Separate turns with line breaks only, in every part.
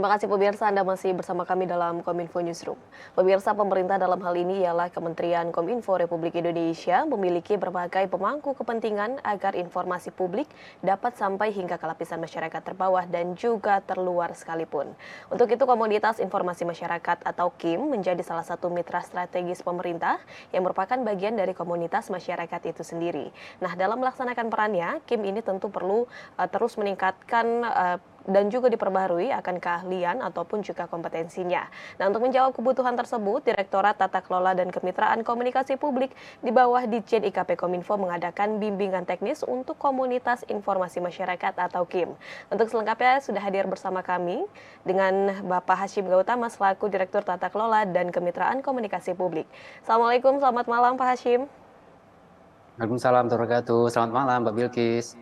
Terima kasih pemirsa, Anda masih bersama kami dalam Kominfo Newsroom. Pemirsa, pemerintah dalam hal ini ialah Kementerian Kominfo Republik Indonesia memiliki berbagai pemangku kepentingan agar informasi publik dapat sampai hingga ke lapisan masyarakat terbawah dan juga terluar sekalipun. Untuk itu, Komunitas Informasi Masyarakat atau KIM menjadi salah satu mitra strategis pemerintah yang merupakan bagian dari komunitas masyarakat itu sendiri. Nah, dalam melaksanakan perannya, KIM ini tentu perlu terus meningkatkan dan juga diperbaharui akan keahlian ataupun juga kompetensinya. Nah, untuk menjawab kebutuhan tersebut, Direktorat Tata Kelola dan Kemitraan Komunikasi Publik di bawah Ditjen IKP Kominfo mengadakan bimbingan teknis untuk Komunitas Informasi Masyarakat atau KIM. Untuk selengkapnya sudah hadir bersama kami dengan Bapak Hashim Gautama selaku Direktur Tata Kelola dan Kemitraan Komunikasi Publik. Assalamualaikum, selamat malam Pak Hashim.
Waalaikumsalam warahmatullahi wabarakatuh. Selamat malam, Mbak Bilkis.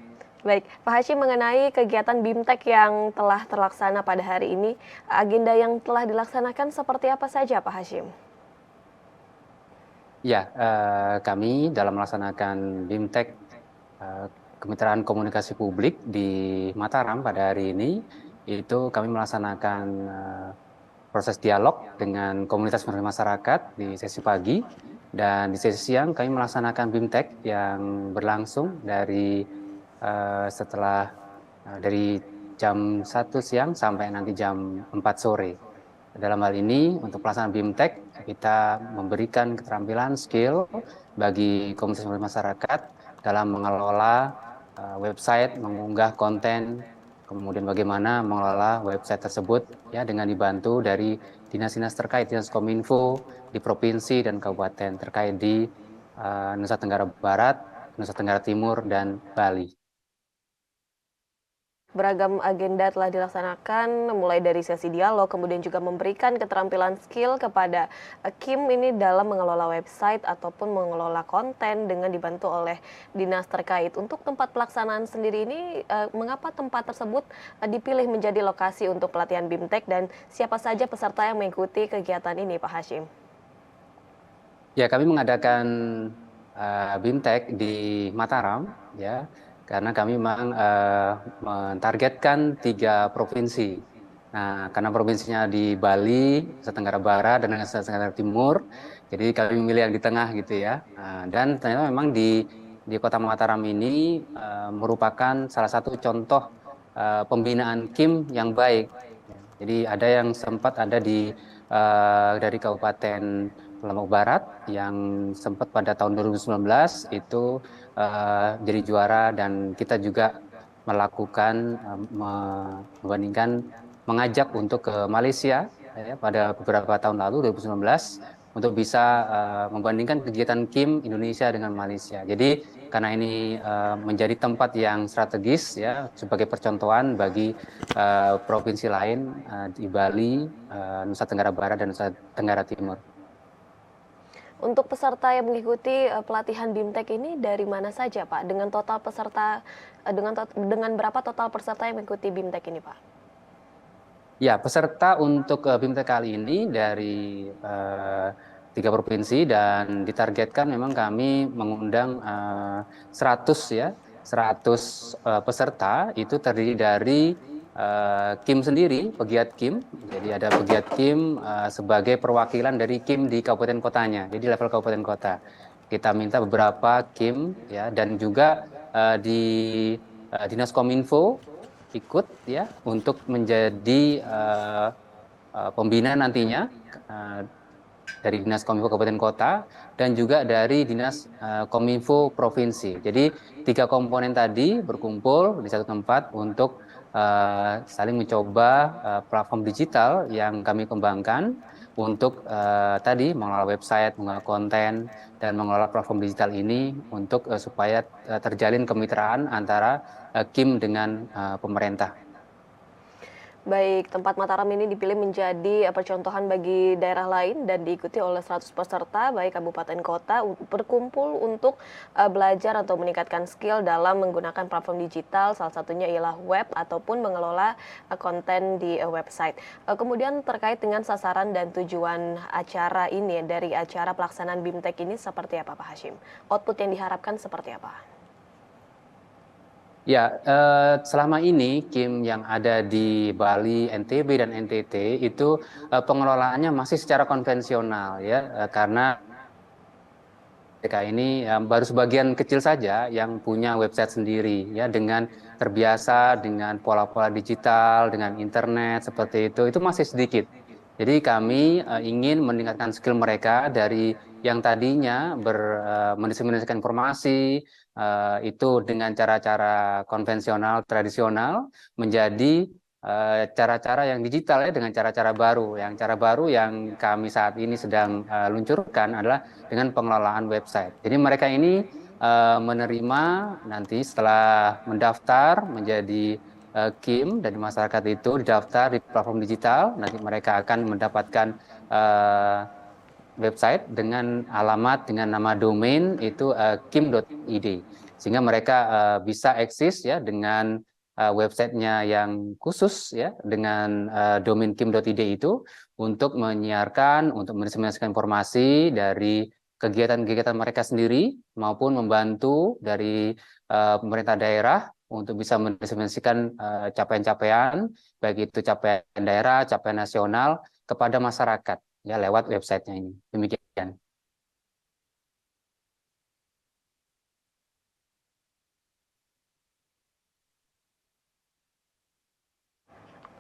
Baik, Pak Hashim, mengenai kegiatan BIMTEK yang telah terlaksana pada hari ini, agenda yang telah dilaksanakan seperti apa saja Pak Hashim?
Ya, kami dalam melaksanakan BIMTEK Kemitraan Komunikasi Publik di Mataram pada hari ini, itu kami melaksanakan proses dialog dengan komunitas masyarakat di sesi pagi, dan di sesi siang kami melaksanakan BIMTEK yang berlangsung dari jam 1 siang sampai nanti jam 4 sore. Dalam hal ini, untuk pelaksanaan BIMTEK, kita memberikan keterampilan skill bagi komunitas masyarakat dalam mengelola website, mengunggah konten, kemudian bagaimana mengelola website tersebut ya dengan dibantu dari dinas-dinas terkait, dinas Kominfo di provinsi dan kabupaten terkait di Nusa Tenggara Barat, Nusa Tenggara Timur, dan Bali.
Beragam agenda telah dilaksanakan, mulai dari sesi dialog, kemudian juga memberikan keterampilan skill kepada KIM ini dalam mengelola website ataupun mengelola konten dengan dibantu oleh dinas terkait. Untuk tempat pelaksanaan sendiri ini, mengapa tempat tersebut dipilih menjadi lokasi untuk pelatihan BIMTEK dan siapa saja peserta yang mengikuti kegiatan ini, Pak Hashim?
Ya, kami mengadakan BIMTEK di Mataram, ya, karena kami memang mentargetkan 3 provinsi. Nah, karena provinsinya di Bali, Nusa Tenggara Barat, dan Nusa Tenggara Timur, jadi kami memilih yang di tengah gitu ya. Dan ternyata memang di Kota Mataram ini merupakan salah satu contoh pembinaan KIM yang baik. Jadi ada yang sempat ada dari Kabupaten Lombok Barat yang sempat pada tahun 2019 itu jadi juara, dan kita juga melakukan membandingkan mengajak untuk ke Malaysia ya, pada beberapa tahun lalu 2019 untuk bisa membandingkan kegiatan KIM Indonesia dengan Malaysia. Jadi karena ini menjadi tempat yang strategis ya sebagai percontohan bagi provinsi lain di Bali, Nusa Tenggara Barat, dan Nusa Tenggara Timur.
Untuk peserta yang mengikuti pelatihan BIMTEK ini dari mana saja, Pak? Dengan total peserta dengan berapa total peserta yang mengikuti BIMTEK ini, Pak?
Ya, peserta untuk BIMTEK kali ini dari 3 provinsi, dan ditargetkan memang kami mengundang 100 ya, 100 peserta. Itu terdiri dari KIM sendiri, pegiat KIM. Jadi ada pegiat KIM sebagai perwakilan dari KIM di kabupaten kotanya. Jadi level kabupaten kota. Kita minta beberapa KIM ya, dan juga di Dinas Kominfo ikut ya untuk menjadi pembina nantinya dari Dinas Kominfo Kabupaten Kota dan juga dari Dinas Kominfo Provinsi. Jadi 3 komponen tadi berkumpul di satu tempat untuk saling mencoba platform digital yang kami kembangkan untuk tadi mengelola website, mengelola konten, dan mengelola platform digital ini untuk supaya terjalin kemitraan antara KIM dengan pemerintah.
Baik, tempat Mataram ini dipilih menjadi percontohan bagi daerah lain dan diikuti oleh 100 peserta, baik kabupaten kota, berkumpul untuk belajar atau meningkatkan skill dalam menggunakan platform digital, salah satunya ialah web ataupun mengelola konten di website. Kemudian terkait dengan sasaran dan tujuan acara ini, dari acara pelaksanaan BIMTEK ini seperti apa Pak Hashim? Output yang diharapkan seperti apa?
Ya, selama ini Kim yang ada di Bali, NTB dan NTT itu pengelolaannya masih secara konvensional ya, karena mereka ini baru sebagian kecil saja yang punya website sendiri ya, dengan terbiasa dengan pola-pola digital, dengan internet seperti itu masih sedikit. Jadi kami ingin meningkatkan skill mereka dari yang tadinya mendiseminasikan informasi itu dengan cara-cara konvensional tradisional menjadi cara-cara yang digital ya, dengan cara-cara baru. Yang cara baru yang kami saat ini sedang luncurkan adalah dengan pengelolaan website. Jadi mereka ini menerima nanti setelah mendaftar menjadi KIM dari masyarakat itu, didaftar di platform digital, nanti mereka akan mendapatkan uh, website dengan alamat dengan nama domain itu kim.id, sehingga mereka bisa eksis ya dengan websitenya yang khusus ya dengan domain kim.id itu untuk menyiarkan, untuk mendiseminasikan informasi dari kegiatan-kegiatan mereka sendiri maupun membantu dari pemerintah daerah untuk bisa mendiseminasikan capaian-capaian, baik itu capaian daerah, capaian nasional kepada masyarakat ya lewat websitenya ini. Demikian.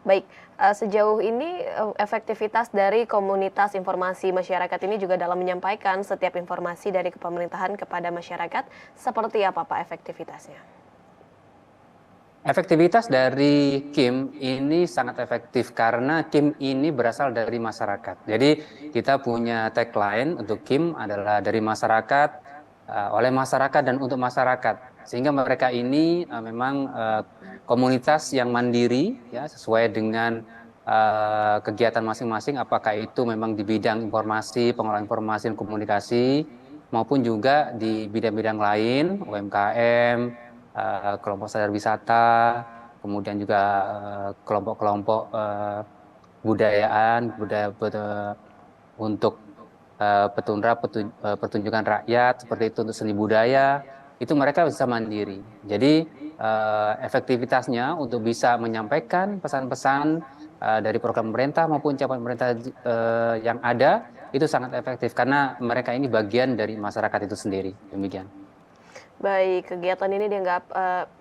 Baik, sejauh ini efektivitas dari komunitas informasi masyarakat ini juga dalam menyampaikan setiap informasi dari kepemerintahan kepada masyarakat, seperti apa Pak efektivitasnya?
Efektivitas dari Kim ini sangat efektif karena Kim ini berasal dari masyarakat. Jadi kita punya tagline untuk Kim adalah dari masyarakat, oleh masyarakat dan untuk masyarakat. Sehingga mereka ini memang komunitas yang mandiri ya sesuai dengan kegiatan masing-masing, apakah itu memang di bidang informasi, pengelolaan informasi dan komunikasi maupun juga di bidang-bidang lain, UMKM, kelompok sadar wisata, kemudian juga kelompok-kelompok budayaan, untuk pertunjukan rakyat, seperti itu untuk seni budaya, itu mereka bisa mandiri. Jadi efektivitasnya untuk bisa menyampaikan pesan-pesan dari program pemerintah maupun capaian pemerintah yang ada, itu sangat efektif karena mereka ini bagian dari masyarakat itu sendiri. Demikian.
Baik, kegiatan ini dianggap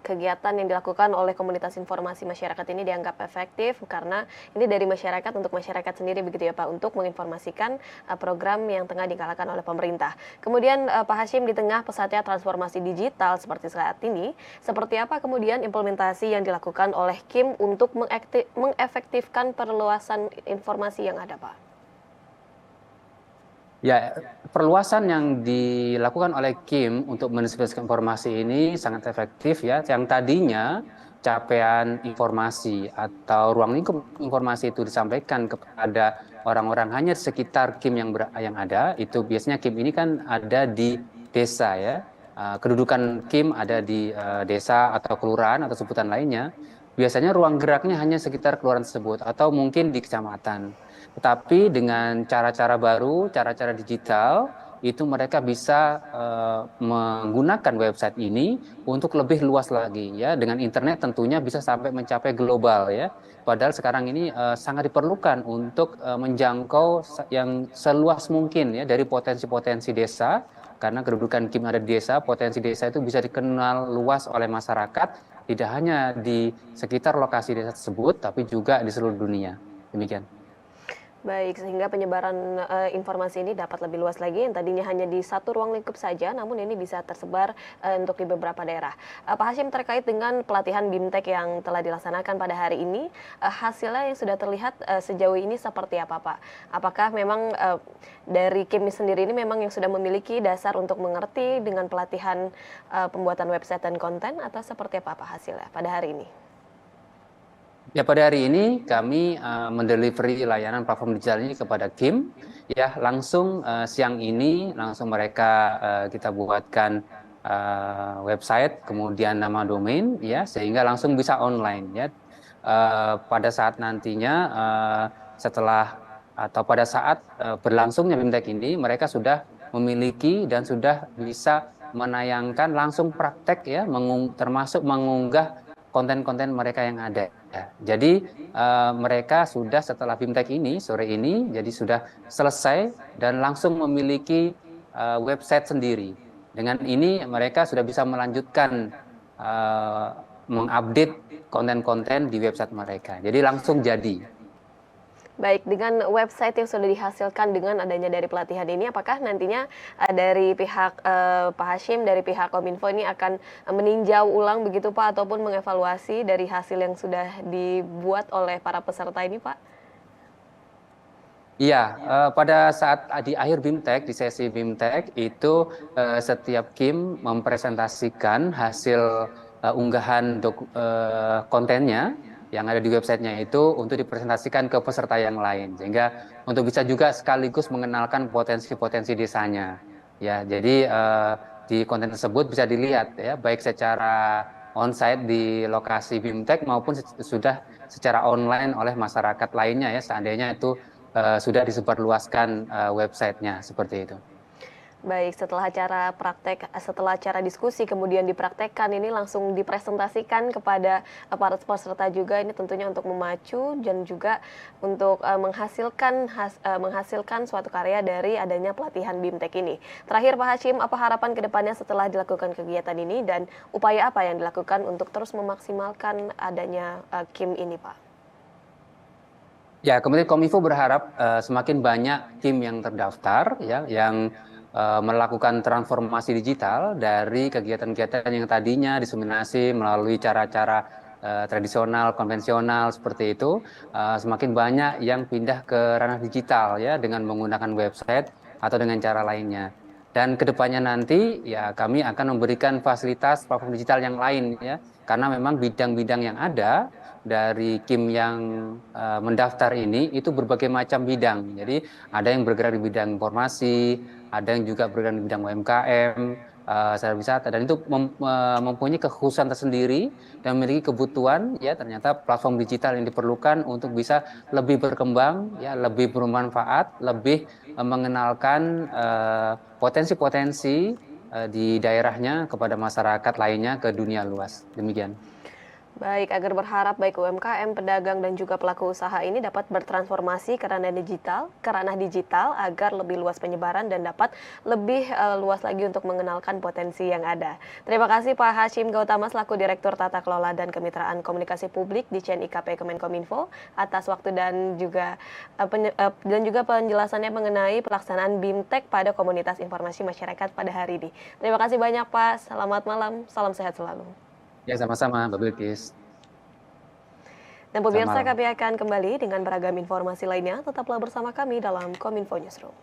kegiatan yang dilakukan oleh komunitas informasi masyarakat ini dianggap efektif karena ini dari masyarakat untuk masyarakat sendiri begitu ya Pak, untuk menginformasikan program yang tengah digalakan oleh pemerintah. Kemudian Pak Hashim, di tengah pesatnya transformasi digital seperti saat ini, seperti apa kemudian implementasi yang dilakukan oleh Kim untuk mengefektifkan perluasan informasi yang ada Pak?
Ya, perluasan yang dilakukan oleh Kim untuk mendistribusikan informasi ini sangat efektif ya. Yang tadinya capaian informasi atau ruang lingkup informasi itu disampaikan kepada orang-orang hanya sekitar Kim yang ada, itu biasanya Kim ini kan ada di desa ya. Kedudukan Kim ada di desa atau kelurahan atau sebutan lainnya. Biasanya ruang geraknya hanya sekitar kelurahan tersebut atau mungkin di kecamatan. Tetapi dengan cara-cara baru, cara-cara digital, itu mereka bisa menggunakan website ini untuk lebih luas lagi ya. Dengan internet tentunya bisa sampai mencapai global ya. Padahal sekarang ini sangat diperlukan untuk menjangkau yang seluas mungkin ya dari potensi-potensi desa. Karena kedudukan Kim ada di desa, potensi desa itu bisa dikenal luas oleh masyarakat, tidak hanya di sekitar lokasi desa tersebut, tapi juga di seluruh dunia. Demikian.
Baik, sehingga penyebaran informasi ini dapat lebih luas lagi, yang tadinya hanya di satu ruang lingkup saja, namun ini bisa tersebar untuk di beberapa daerah. Pak Hashim, terkait dengan pelatihan BIMTEK yang telah dilaksanakan pada hari ini, hasilnya yang sudah terlihat sejauh ini seperti apa Pak? Apakah memang dari Kim sendiri ini memang yang sudah memiliki dasar untuk mengerti dengan pelatihan pembuatan website dan konten, atau seperti apa Pak hasilnya pada hari ini?
Ya, pada hari ini kami mendelivery layanan platform digital ini kepada Kim. Ya, langsung siang ini langsung mereka kita buatkan website, kemudian nama domain, ya, sehingga langsung bisa online. Ya, pada saat nantinya setelah atau pada saat berlangsungnya BIMTEK ini, mereka sudah memiliki dan sudah bisa menayangkan langsung praktek ya, termasuk mengunggah konten-konten mereka yang ada. Jadi mereka sudah setelah BIMTEK ini sore ini, jadi sudah selesai dan langsung memiliki website sendiri. Dengan ini mereka sudah bisa melanjutkan mengupdate konten-konten di website mereka. Jadi langsung jadi.
Baik, dengan website yang sudah dihasilkan dengan adanya dari pelatihan ini, apakah nantinya dari pihak Pak Hashim, dari pihak Kominfo ini akan meninjau ulang begitu Pak, ataupun mengevaluasi dari hasil yang sudah dibuat oleh para peserta ini Pak?
Iya, pada saat di akhir BIMTEK, di sesi BIMTEK itu setiap KIM mempresentasikan hasil unggahan kontennya yang ada di websitenya itu untuk dipresentasikan ke peserta yang lain, sehingga untuk bisa juga sekaligus mengenalkan potensi-potensi desanya. Ya, jadi di konten tersebut bisa dilihat ya, baik secara onsite di lokasi BIMTEK maupun sudah secara online oleh masyarakat lainnya ya, seandainya itu sudah disebarluaskan websitenya seperti itu.
Baik, setelah acara diskusi kemudian dipraktekkan, ini langsung dipresentasikan kepada para peserta juga, ini tentunya untuk memacu dan juga untuk menghasilkan suatu karya dari adanya pelatihan BIMTEK ini. Terakhir Pak Hashim, apa harapan kedepannya setelah dilakukan kegiatan ini dan upaya apa yang dilakukan untuk terus memaksimalkan adanya KIM ini Pak?
Ya, kemudian Kominfo berharap semakin banyak tim yang terdaftar, ya, yang melakukan transformasi digital dari kegiatan-kegiatan yang tadinya diseminasi melalui cara-cara tradisional, konvensional seperti itu, semakin banyak yang pindah ke ranah digital, ya, dengan menggunakan website atau dengan cara lainnya. Dan kedepannya nanti, ya, kami akan memberikan fasilitas platform digital yang lain, ya, karena memang bidang-bidang yang ada dari KIM yang mendaftar ini itu berbagai macam bidang. Jadi ada yang bergerak di bidang informasi, ada yang juga bergerak di bidang UMKM, secara wisata, dan itu mempunyai kekhususan tersendiri dan memiliki kebutuhan, ya, ternyata platform digital yang diperlukan untuk bisa lebih berkembang, ya, lebih bermanfaat, lebih mengenalkan potensi-potensi di daerahnya kepada masyarakat lainnya ke dunia luas. Demikian.
Baik, agar berharap baik UMKM, pedagang, dan juga pelaku usaha ini dapat bertransformasi ke ranah digital agar lebih luas penyebaran dan dapat lebih luas lagi untuk mengenalkan potensi yang ada. Terima kasih Pak Hashim Gautama selaku Direktur Tata Kelola dan Kemitraan Komunikasi Publik di CNIKP Kemenkominfo atas waktu dan juga penjelasannya mengenai pelaksanaan BIMTEK pada komunitas informasi masyarakat pada hari ini. Terima kasih banyak Pak, selamat malam, salam sehat selalu.
Ya, sama-sama, Mbak Bilkis.
Dan pemirsa, kami akan kembali dengan beragam informasi lainnya. Tetaplah bersama kami dalam Kominfo Newsroom.